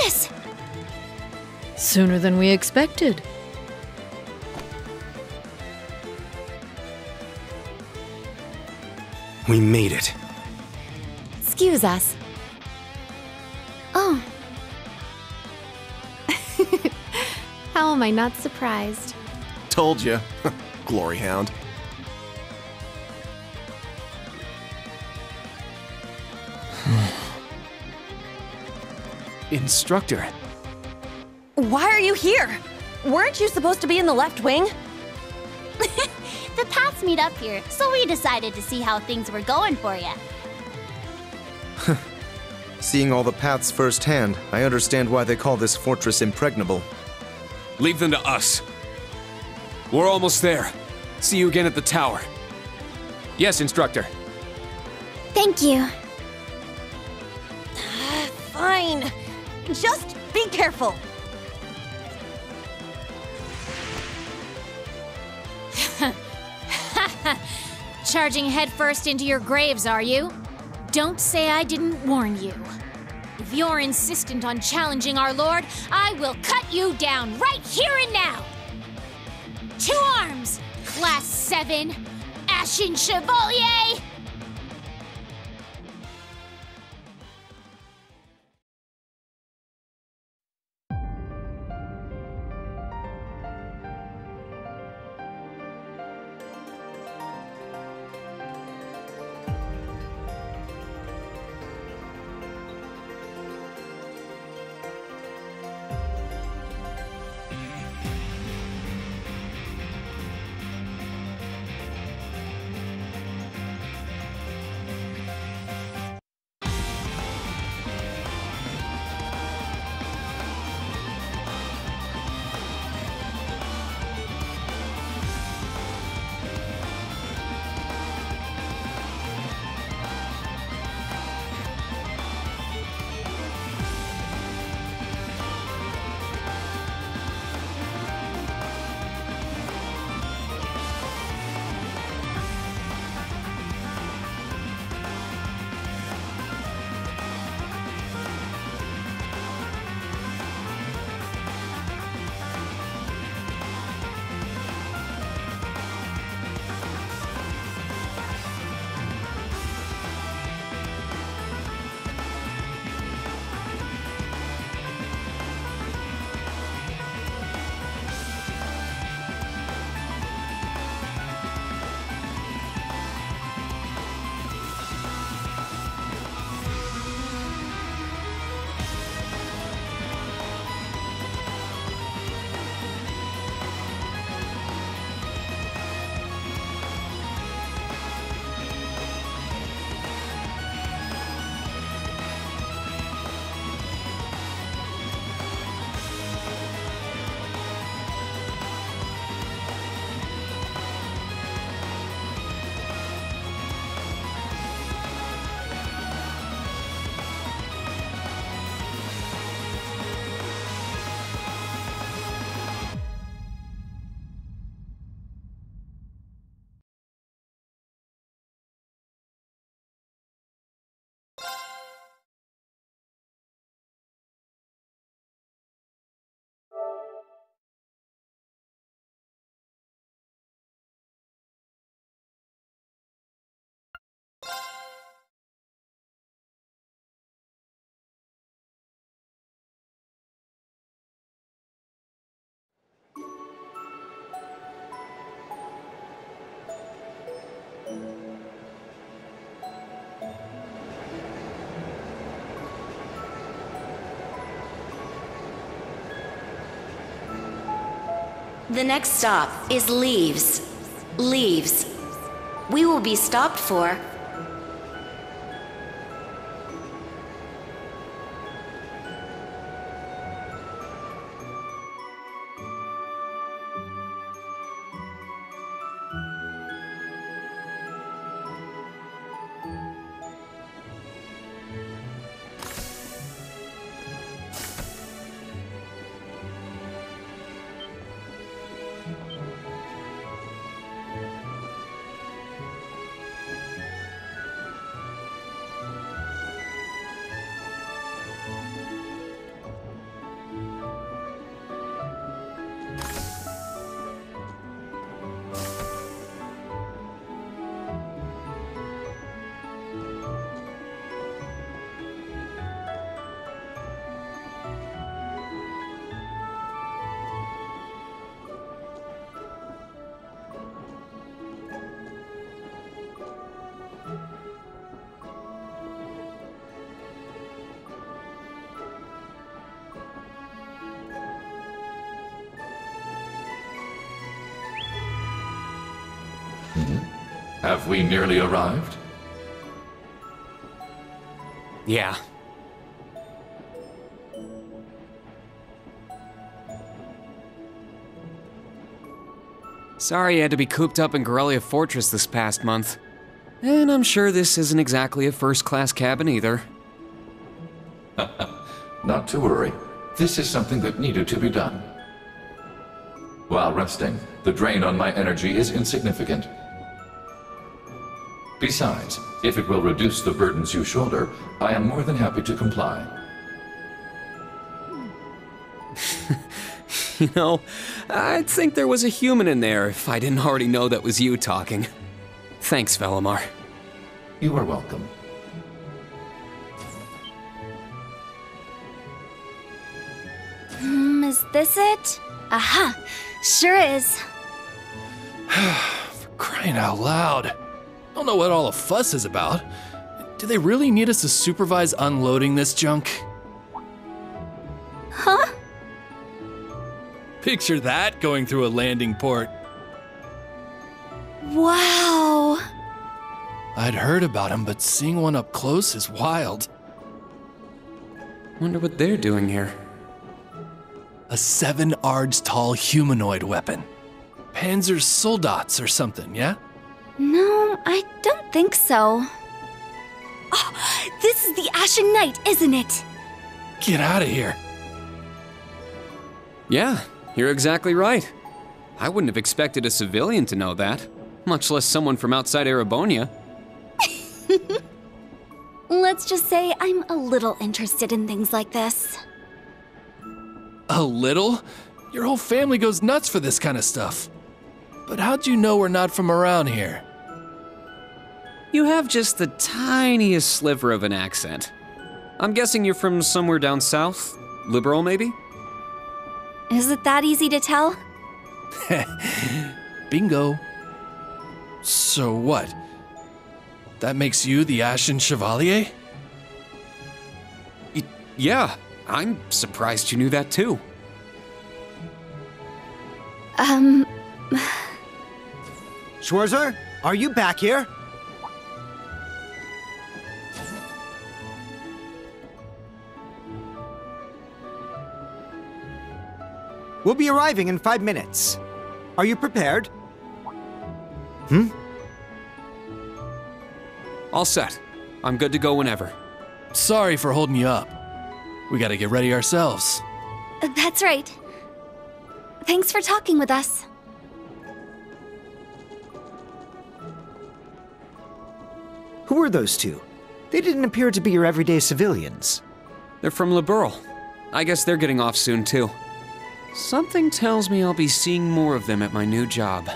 this! Sooner than we expected. We made it. Excuse us. Oh. How am I not surprised? Told you. Glory hound. Instructor. Why are you here? Weren't you supposed to be in the left wing? The paths meet up here, so we decided to see how things were going for you. Seeing all the paths firsthand, I understand why they call this fortress impregnable. Leave them to us. We're almost there. See you again at the tower. Yes, Instructor. Thank you. Fine. Just be careful. Charging headfirst into your graves, are you? Don't say I didn't warn you. If you're insistent on challenging our lord, I will cut you down right here and now! 2 arms! Class 7! Ashen Chevalier! The next stop is Leaves. Leaves. We will be stopped for... Have we nearly arrived? Yeah. Sorry you had to be cooped up in Corellia Fortress this past month. And I'm sure this isn't exactly a first-class cabin either. Not to worry. This is something that needed to be done. While resting, the drain on my energy is insignificant. Besides, if it will reduce the burdens you shoulder, I am more than happy to comply. You know, I'd think there was a human in there if I didn't already know that was you talking. Thanks, Velimar. You are welcome. Is this it? Aha! Sure is. Crying out loud. Don't know what all the fuss is about. Do they really need us to supervise unloading this junk? Huh? Picture that going through a landing port. Wow! I'd heard about them, but seeing one up close is wild. Wonder what they're doing here. A 7 ards tall humanoid weapon. Panzer Soldats or something, yeah? No, I don't think so. Oh, this is the Ashen Knight, isn't it? Get out of here. Yeah, you're exactly right. I wouldn't have expected a civilian to know that, much less someone from outside Erebonia. Let's just say I'm a little interested in things like this. A little? Your whole family goes nuts for this kind of stuff. But how'd you know we're not from around here? You have just the tiniest sliver of an accent. I'm guessing you're from somewhere down south? Liberal, maybe? Is it that easy to tell? Bingo. So what? That makes you the Ashen Chevalier? Yeah, I'm surprised you knew that too. Schwarzer, are you back here? We'll be arriving in 5 minutes. Are you prepared? All set. I'm good to go whenever. Sorry for holding you up. We gotta get ready ourselves. That's right. Thanks for talking with us. Who are those two? They didn't appear to be your everyday civilians. They're from Liberal. I guess they're getting off soon too. Something tells me I'll be seeing more of them at my new job.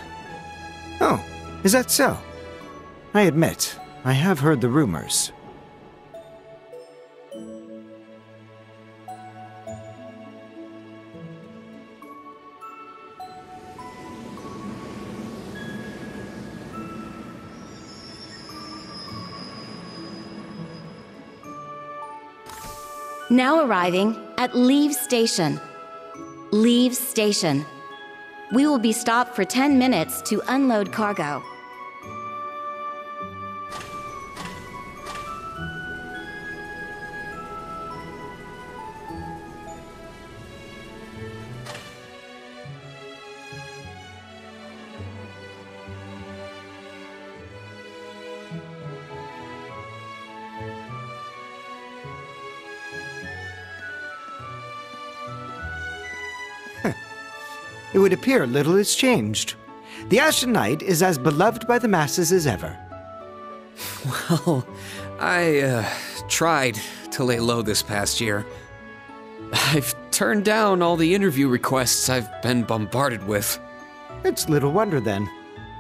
Oh, is that so? I admit, I have heard the rumors. Now arriving at Leave Station. Leave Station. We will be stopped for 10 minutes to unload cargo. It would appear little has changed. The Ashen Knight is as beloved by the masses as ever. Well, I tried to lay low this past year. I've turned down all the interview requests I've been bombarded with. It's little wonder then.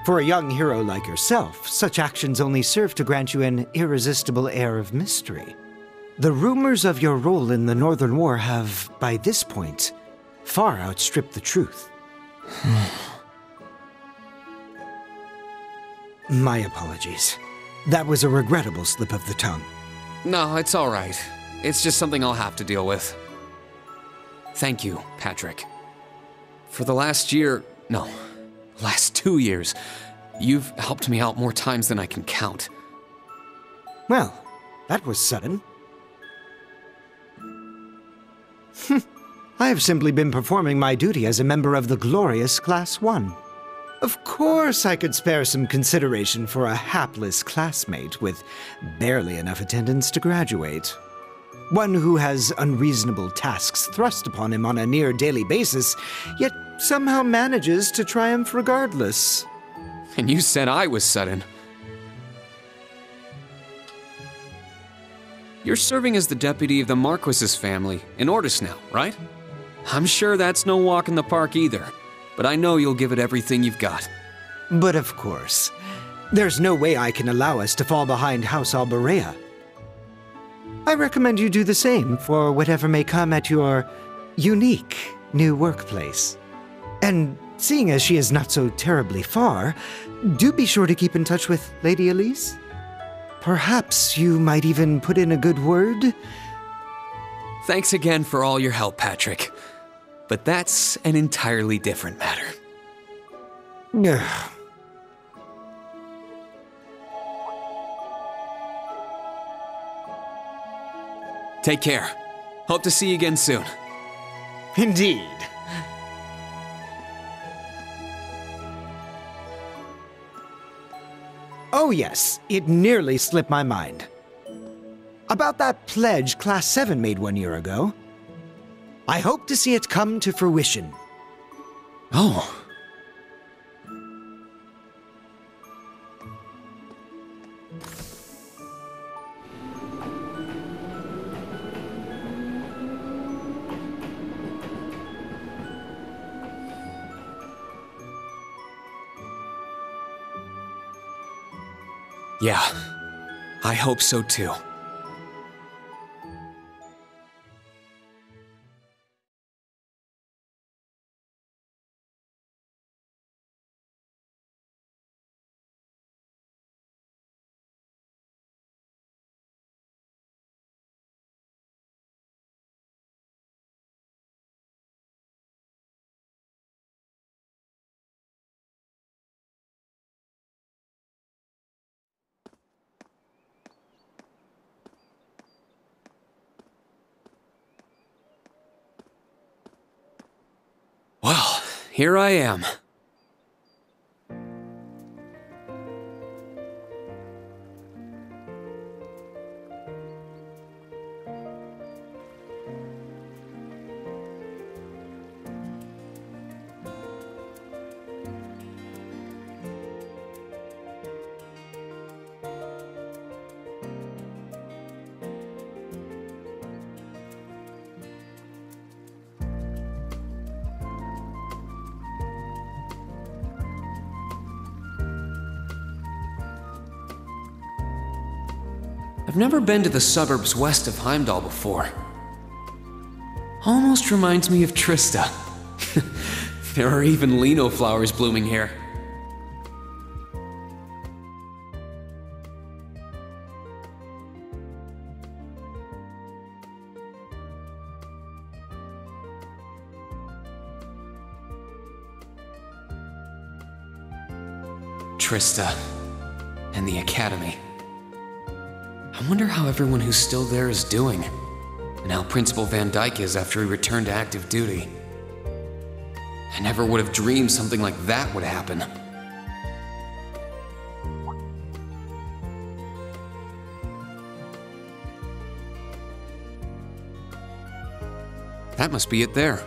For a young hero like yourself, such actions only serve to grant you an irresistible air of mystery. The rumors of your role in the Northern War have, by this point, far outstripped the truth. My apologies. That was a regrettable slip of the tongue. No, it's all right. It's just something I'll have to deal with. Thank you, Patrick. For the last 2 years, You've helped me out more times than I can count. Well, that was sudden. I have simply been performing my duty as a member of the glorious Class 1. Of course I could spare some consideration for a hapless classmate with barely enough attendance to graduate. One who has unreasonable tasks thrust upon him on a near daily basis, yet somehow manages to triumph regardless. And you said I was sudden. You're serving as the deputy of the Marquis's family in Ordis now, right? I'm sure that's no walk in the park either, but I know you'll give it everything you've got. But of course, there's no way I can allow us to fall behind House Alberea. I recommend you do the same for whatever may come at your unique new workplace. And seeing as she is not so terribly far, do be sure to keep in touch with Lady Elise. Perhaps you might even put in a good word? Thanks again for all your help, Patrick. But that's an entirely different matter. Ugh. Take care. Hope to see you again soon. Indeed. Oh yes, it nearly slipped my mind. About that pledge Class 7 made 1 year ago. I hope to see it come to fruition. Oh. Yeah, I hope so too. Well, here I am. I've never been to the suburbs west of Heimdall before. Almost reminds me of Trista. There are even lino flowers blooming here. Trista and the Academy. I wonder how everyone who's still there is doing, and how Principal Van Dyke is after he returned to active duty. I never would have dreamed something like that would happen. That must be it there.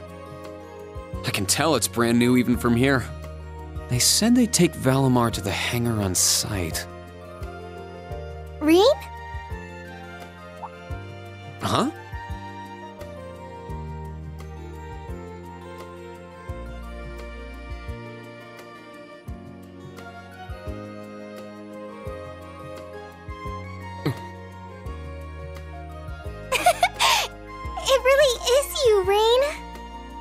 I can tell it's brand new even from here. They said they'd take Valimar to the hangar on site. Rean? Huh? It really is you, Rean.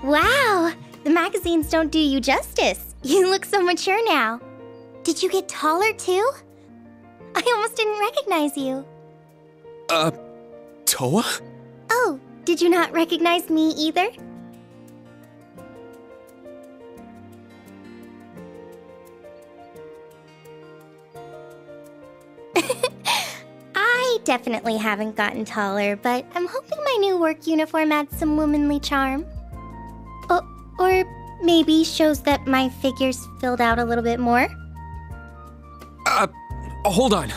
Wow, the magazines don't do you justice. You look so mature now. Did you get taller too? I almost didn't recognize you. Toa? Oh, did you not recognize me either? definitely haven't gotten taller, but I'm hoping my new work uniform adds some womanly charm. Or maybe shows that my figure's filled out a little bit more. Hold on.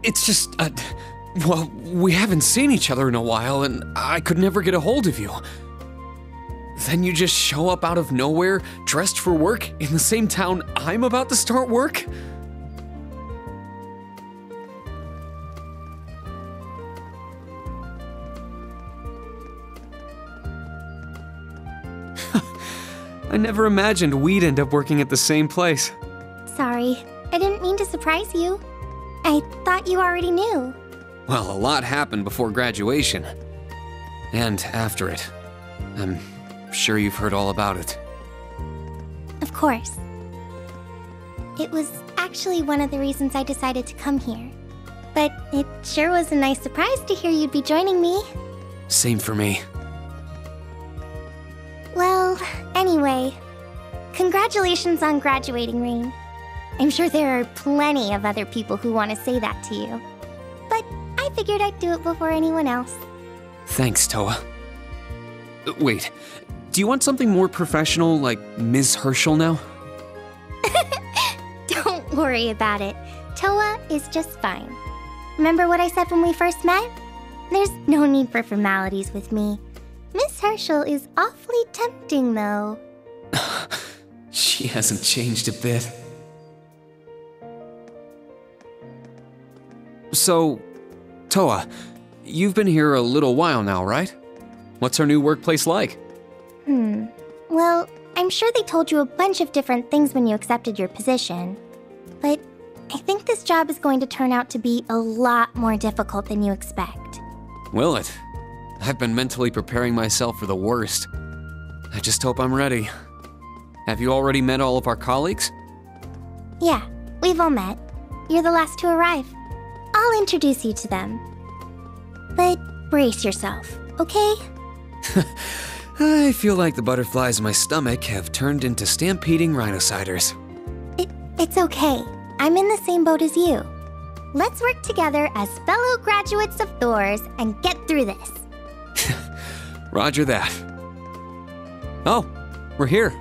It's just, well, we haven't seen each other in a while, and I could never get a hold of you. Then you just show up out of nowhere, dressed for work, in the same town I'm about to start work? I never imagined we'd end up working at the same place. Sorry, I didn't mean to surprise you. I thought you already knew. Well, a lot happened before graduation. And after it. I'm sure you've heard all about it. Of course. It was actually one of the reasons I decided to come here. But it sure was a nice surprise to hear you'd be joining me. Same for me. Well, anyway, congratulations on graduating, Rain. I'm sure there are plenty of other people who want to say that to you. But I figured I'd do it before anyone else. Thanks, Toa. Wait, do you want something more professional, like Ms. Herschel now? Don't worry about it. Toa is just fine. Remember what I said when we first met? There's no need for formalities with me. Miss Herschel is awfully tempting, though. She hasn't changed a bit. So, Toa, you've been here a little while now, right? What's our new workplace like? Well, I'm sure they told you a bunch of different things when you accepted your position. But I think this job is going to turn out to be a lot more difficult than you expect. Will it? I've been mentally preparing myself for the worst. I just hope I'm ready. Have you already met all of our colleagues? Yeah, we've all met. You're the last to arrive. I'll introduce you to them. But brace yourself, okay? I feel like the butterflies in my stomach have turned into stampeding rhinociders. It's okay. I'm in the same boat as you. Let's work together as fellow graduates of Thors and get through this. Roger that. Oh, we're here.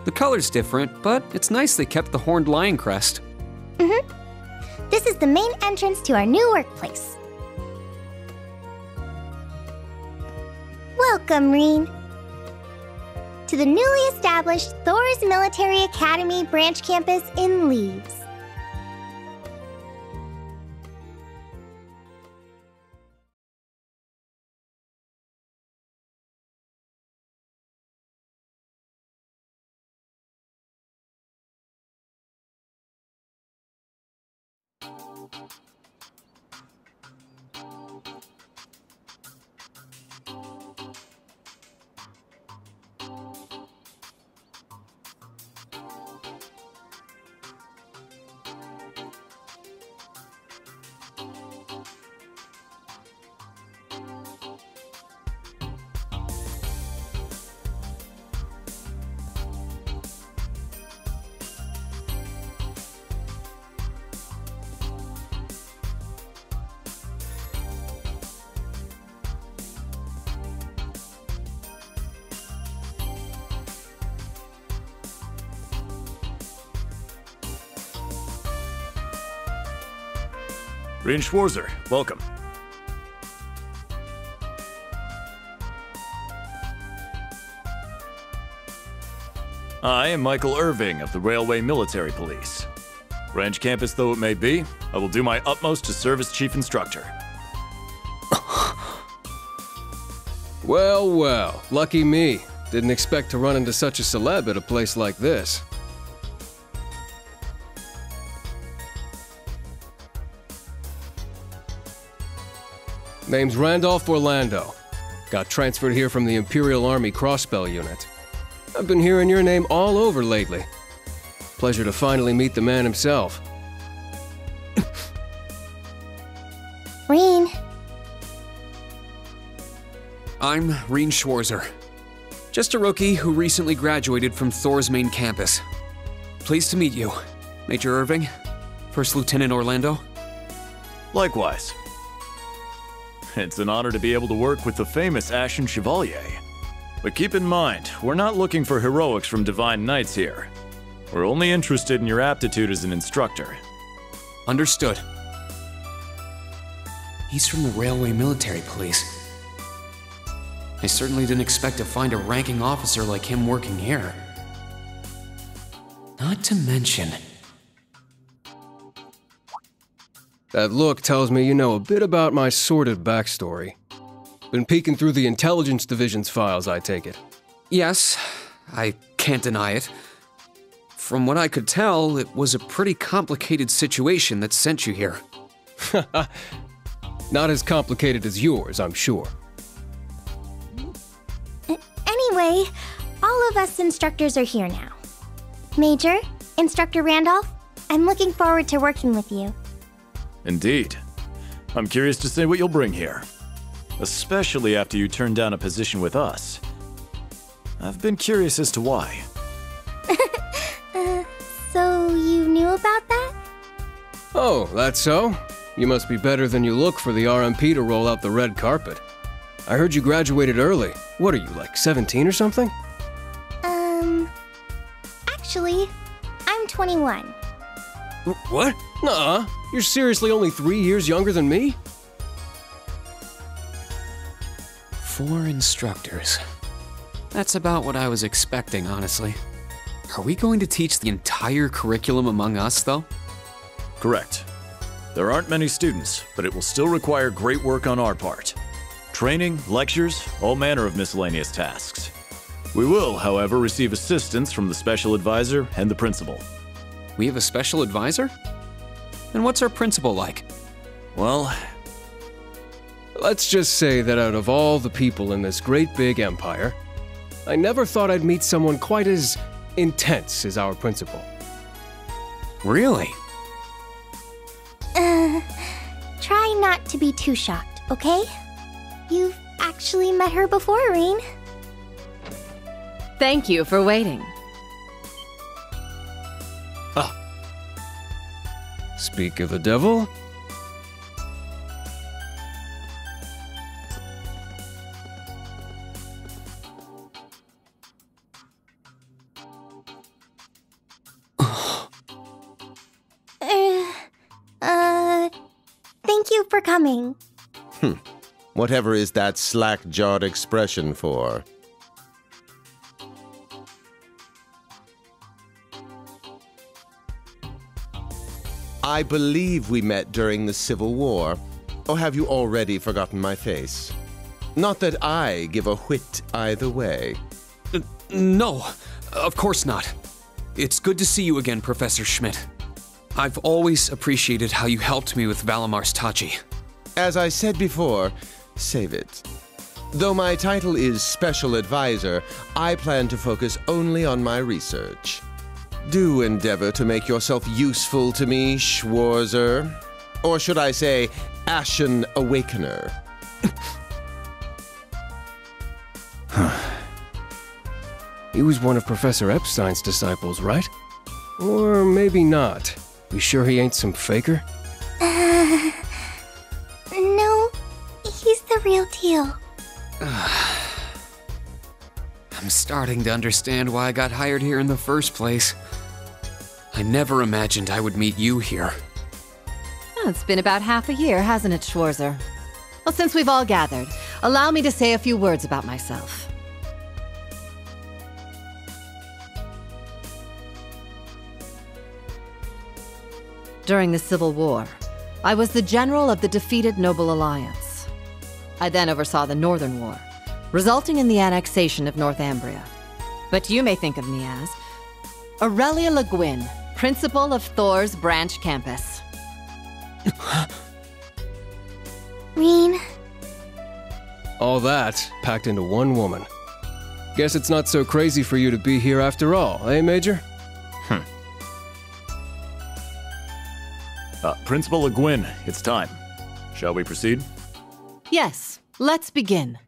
The color's different, but it's nice they kept the horned lion crest. This is the main entrance to our new workplace. Welcome, Reen, to the newly established Thors Military Academy branch campus in Leaves. Reen Schwarzer, welcome. I am Michael Irving of the Railway Military Police. Branch campus though it may be, I will do my utmost to serve as chief instructor. Well, well, lucky me. Didn't expect to run into such a celeb at a place like this. Name's Randolph Orlando. Got transferred here from the Imperial Army Crossbell Unit. I've been hearing your name all over lately. Pleasure to finally meet the man himself. Reen. I'm Reen Schwarzer. Just a rookie who recently graduated from Thor's main campus. Pleased to meet you, Major Irving, First Lieutenant Orlando. Likewise. It's an honor to be able to work with the famous Ashen Chevalier. But keep in mind, we're not looking for heroics from Divine Knights here. We're only interested in your aptitude as an instructor. Understood. He's from the Railway Military Police. I certainly didn't expect to find a ranking officer like him working here. Not to mention... That look tells me you know a bit about my sordid backstory. Been peeking through the Intelligence Division's files, I take it. Yes, I can't deny it. From what I could tell, it was a pretty complicated situation that sent you here. Not as complicated as yours, I'm sure. Anyway, all of us instructors are here now. Major, Instructor Randolph, I'm looking forward to working with you. Indeed. I'm curious to see what you'll bring here. Especially after you turn down a position with us. I've been curious as to why. So you knew about that? Oh, that's so? You must be better than you look for the RMP to roll out the red carpet. I heard you graduated early. What are you, like 17 or something? Actually, I'm 21. What? Nuh-uh. You're seriously only 3 years younger than me? 4 instructors. That's about what I was expecting, honestly. Are we going to teach the entire curriculum among us, though? Correct. There aren't many students, but it will still require great work on our part. Training, lectures, all manner of miscellaneous tasks. We will, however, receive assistance from the special advisor and the principal. We have a special advisor? And what's our principal like? Well... Let's just say that out of all the people in this great big empire, I never thought I'd meet someone quite as intense as our principal. Really? Try not to be too shocked, okay? You've actually met her before, Reen. Thank you for waiting. Speak of the devil. Thank you for coming. Whatever is that slack-jawed expression for? I believe we met during the Civil War. Or have you already forgotten my face? Not that I give a whit either way. No, of course not. It's good to see you again, Professor Schmidt. I've always appreciated how you helped me with Valamar's Tachi. As I said before, save it. Though my title is Special Advisor, I plan to focus only on my research. Do endeavor to make yourself useful to me, Schwarzer. Or should I say, Ashen Awakener. He was one of Professor Epstein's disciples, right? Or maybe not. You sure he ain't some faker? No, he's the real deal. I'm starting to understand why I got hired here in the first place. I never imagined I would meet you here. Oh, it's been about half a year, hasn't it, Schwarzer? Well, since we've all gathered, allow me to say a few words about myself. During the Civil War, I was the general of the defeated Noble Alliance. I then oversaw the Northern War, resulting in the annexation of Northumbria. But you may think of me as Aurelia Le Guin, principal of Thor's branch campus. Reen. All that packed into one woman. Guess it's not so crazy for you to be here after all, eh, Major? Principal Le Guin, it's time. Shall we proceed? Yes, let's begin.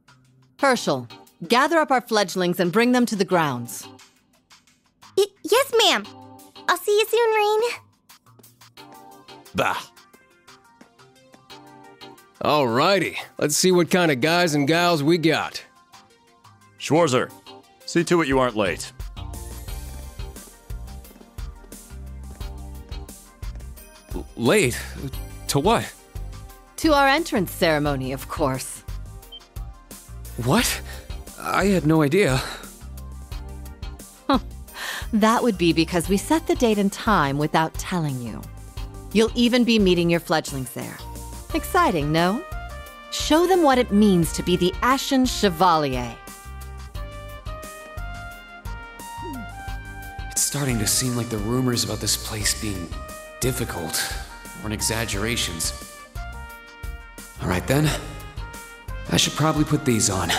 Herschel, gather up our fledglings and bring them to the grounds. Yes, ma'am. I'll see you soon, Rain. Bah. Alrighty, let's see what kind of guys and gals we got. Schwarzer, see to it you aren't late. Late? To what? To our entrance ceremony, of course. What? I had no idea. That would be because we set the date and time without telling you. You'll even be meeting your fledglings there. Exciting, no? Show them what it means to be the Ashen Chevalier. It's starting to seem like the rumors about this place being difficult weren't exaggerations. Alright then, I should probably put these on.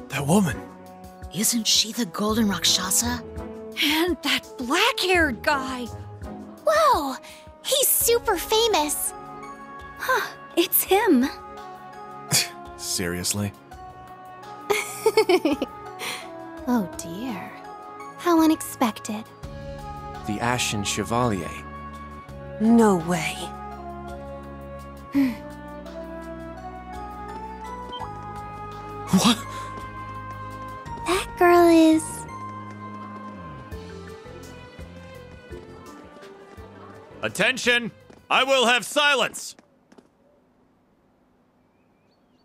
That woman. Isn't she the Golden Rakshasa? And that black-haired guy. Whoa! He's super famous. Huh, it's him. Seriously? Oh dear. How unexpected. The Ashen Chevalier. No way. What? That girl is... Attention! I will have silence!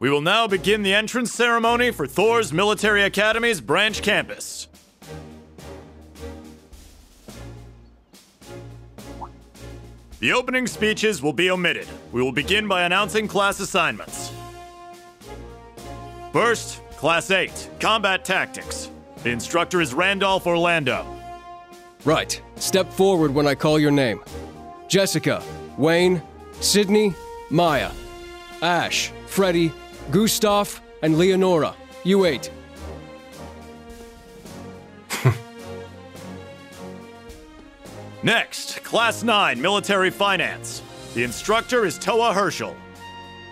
We will now begin the entrance ceremony for Thor's Military Academy's branch campus. The opening speeches will be omitted. We will begin by announcing class assignments. First, Class 8, Combat Tactics. The instructor is Randolph Orlando. Right. Step forward when I call your name. Jessica, Wayne, Sydney, Maya, Ash, Freddy, Gustav, and Leonora. You 8. Next, Class 9, Military Finance. The instructor is Toa Herschel.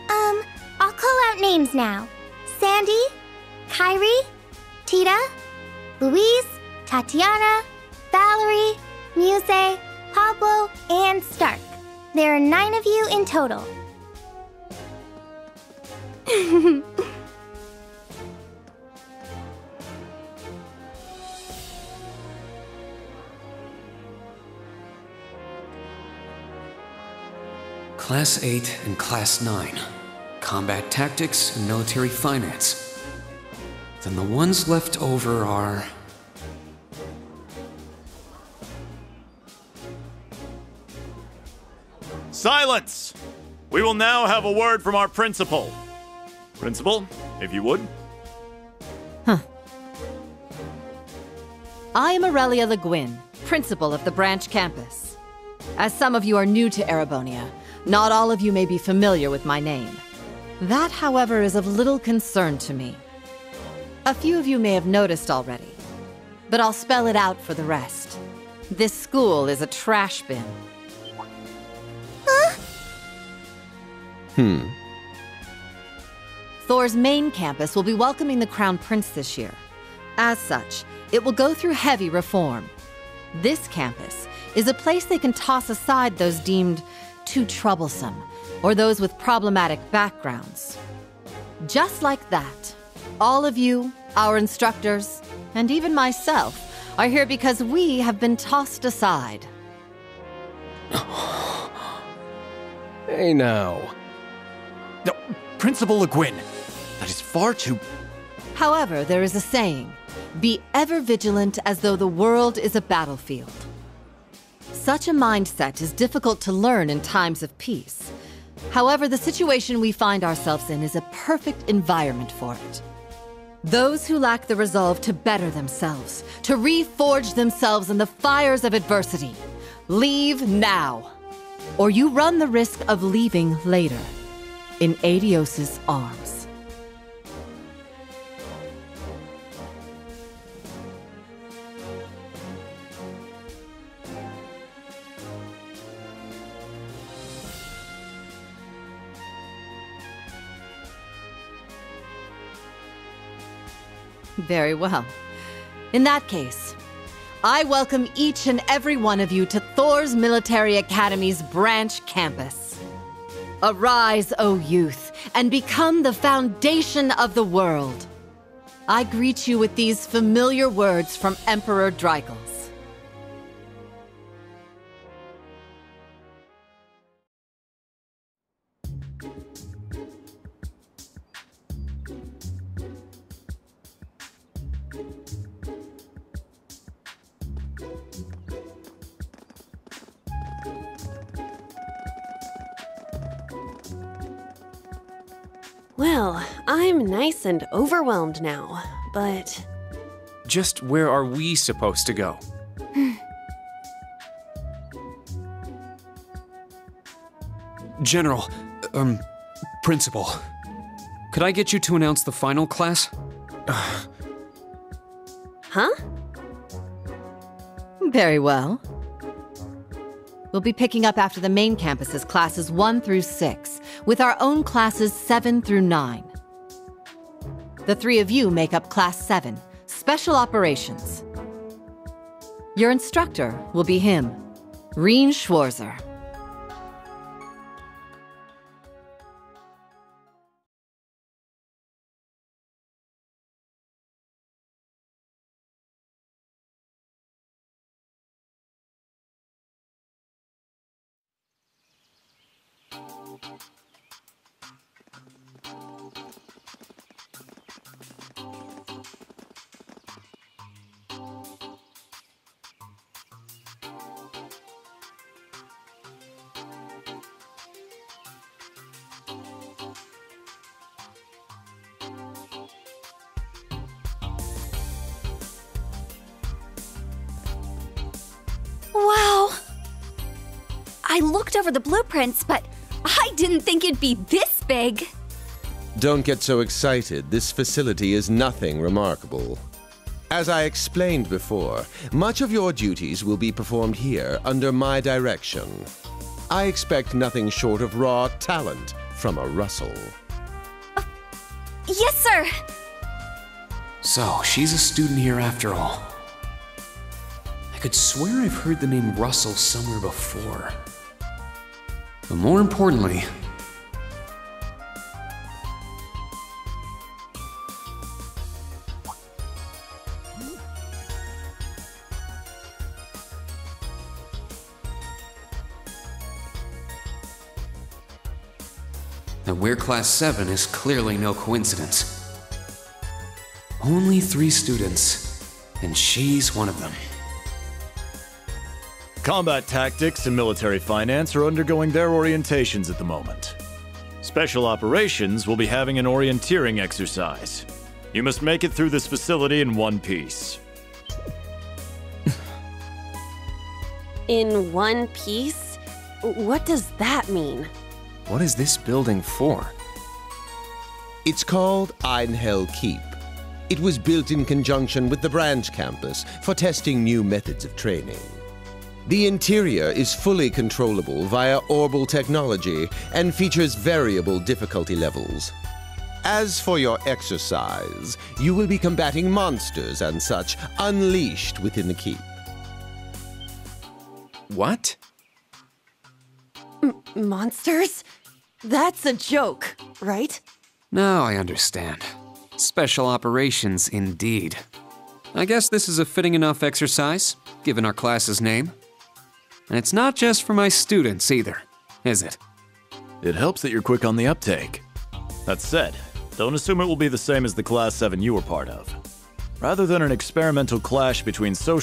I'll call out names now. Sandy, Kyrie, Tita, Louise, Tatiana, Valerie, Muse, Pablo, and Stark. There are 9 of you in total. Class 8 and Class 9. Combat Tactics and Military Finance. Then the ones left over are... Silence! We will now have a word from our principal. Principal, if you would. I am Aurelia Le Guin, principal of the branch campus. As some of you are new to Erebonia, not all of you may be familiar with my name. That, however, is of little concern to me. A few of you may have noticed already, but I'll spell it out for the rest. This school is a trash bin. Thor's main campus will be welcoming the Crown Prince this year. As such, it will go through heavy reform. This campus is a place they can toss aside those deemed too troublesome, or those with problematic backgrounds. Just like that, all of you, our instructors, and even myself, are here because we have been tossed aside. Hey now. No, Principal Le Guin, that is far too... However, there is a saying, be ever vigilant as though the world is a battlefield. Such a mindset is difficult to learn in times of peace. However, the situation we find ourselves in is a perfect environment for it. Those who lack the resolve to better themselves, to reforge themselves in the fires of adversity, leave now, or you run the risk of leaving later, in Adios's arms. Very well. In that case, I welcome each and every one of you to Thor's Military Academy's branch campus. Arise, O youth, and become the foundation of the world. I greet you with these familiar words from Emperor Dreikels. Well, I'm nice and overwhelmed now, but... Just where are we supposed to go? General, Principal, could I get you to announce the final class? Huh? Very well. We'll be picking up after the main campus's classes 1 through 6, with our own classes 7 through 9. The 3 of you make up Class 7, Special Operations. Your instructor will be him, Reen Schwarzer. Wow! I looked over the blueprints, but I didn't think it'd be this big. Don't get so excited. This facility is nothing remarkable. As I explained before, much of your duties will be performed here under my direction. I expect nothing short of raw talent from a Russell. Yes, sir! So, she's a student here after all. I could swear I've heard the name Russell somewhere before. But more importantly, that we're Class 7 is clearly no coincidence. Only 3 students, and she's one of them. Combat tactics and military finance are undergoing their orientations at the moment. Special operations will be having an orienteering exercise. You must make it through this facility in one piece. In one piece? What does that mean? What is this building for? It's called Einhell Keep. It was built in conjunction with the branch campus for testing new methods of training. The interior is fully controllable via orbal technology and features variable difficulty levels. As for your exercise, you will be combating monsters and such unleashed within the keep. What? Monsters? That's a joke, right? Now I understand. Special operations indeed. I guess this is a fitting enough exercise, given our class's name. And it's not just for my students either, is it? It helps that you're quick on the uptake. That said, don't assume it will be the same as the Class 7 you were part of. Rather than an experimental clash between social